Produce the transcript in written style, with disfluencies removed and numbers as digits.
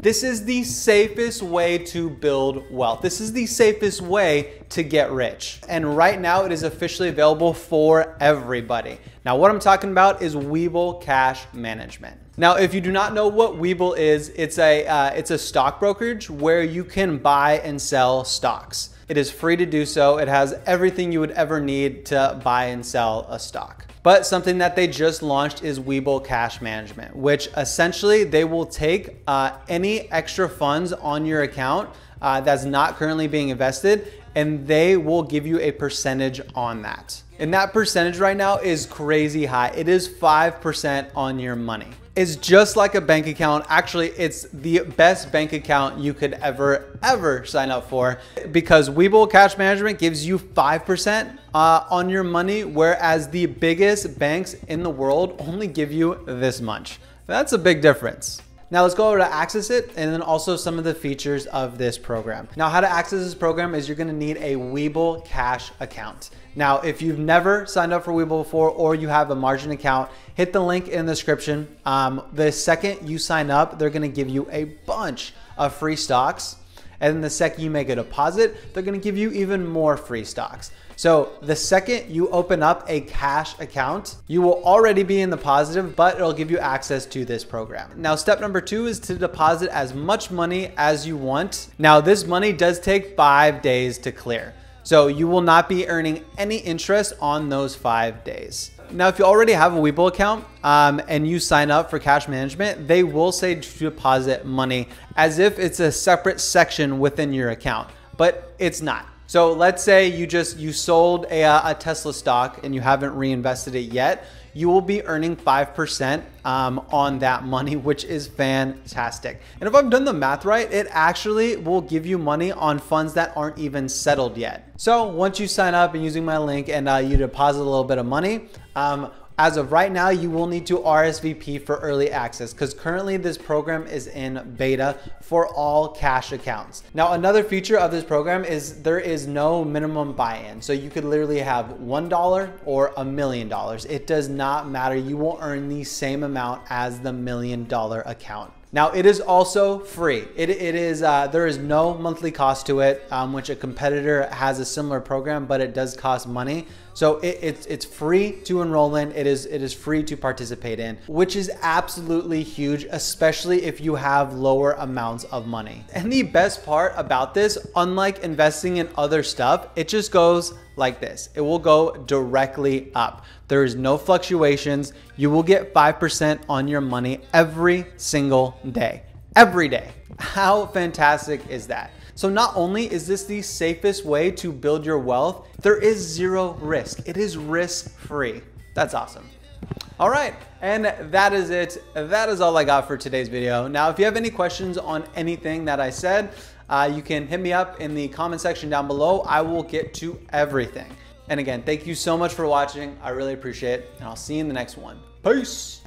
This is the safest way to build wealth. This is the safest way to get rich. And right now it is officially available for everybody. Now what I'm talking about is Webull Cash Management. Now, if you do not know what Webull is, it's a stock brokerage where you can buy and sell stocks. It is free to do so. It has everything you would ever need to buy and sell a stock. But something that they just launched is Webull Cash Management, which essentially they will take any extra funds on your account that's not currently being invested, and they will give you a percentage on that. And that percentage right now is crazy high. It is 5% on your money. It's just like a bank account. Actually, it's the best bank account you could ever sign up for, because Webull Cash Management gives you 5% on your money, whereas the biggest banks in the world only give you this much. That's a big difference. Now let's go over to access it, and then also some of the features of this program. Now, how to access this program is you're gonna need a Webull Cash account. Now, if you've never signed up for Webull before, or you have a margin account, hit the link in the description. The second you sign up, they're gonna give you a bunch of free stocks. And then the second you make a deposit, they're gonna give you even more free stocks. So the second you open up a cash account, you will already be in the positive, but it'll give you access to this program. Now, step number 2 is to deposit as much money as you want. Now, this money does take 5 days to clear, so you will not be earning any interest on those 5 days. Now, if you already have a Webull account and you sign up for cash management, they will say to deposit money as if it's a separate section within your account, but it's not. So let's say you sold a Tesla stock and you haven't reinvested it yet. You will be earning 5% on that money, which is fantastic. And if I've done the math right, it actually will give you money on funds that aren't even settled yet. So once you sign up and using my link and you deposit a little bit of money, as of right now, you will need to RSVP for early access, because currently this program is in beta for all cash accounts. Now, another feature of this program is there is no minimum buy-in. So you could literally have $1 or $1 million. It does not matter. You will earn the same amount as the $1 million account. Now, it is also free. There is no monthly cost to it, which a competitor has a similar program, but it does cost money. So it's free to enroll in. It is free to participate in, which is absolutely huge, especially if you have lower amounts of money. And the best part about this, unlike investing in other stuff, it just goes like this. It will go directly up. There is no fluctuations. You will get 5% on your money every single day. Every day. How fantastic is that? So not only is this the safest way to build your wealth, there is zero risk. It is risk-free. That's awesome. All right, and that is it. That is all I got for today's video. Now, if you have any questions on anything that I said, you can hit me up in the comment section down below. I will get to everything. And again, thank you so much for watching. I really appreciate it, and I'll see you in the next one. Peace.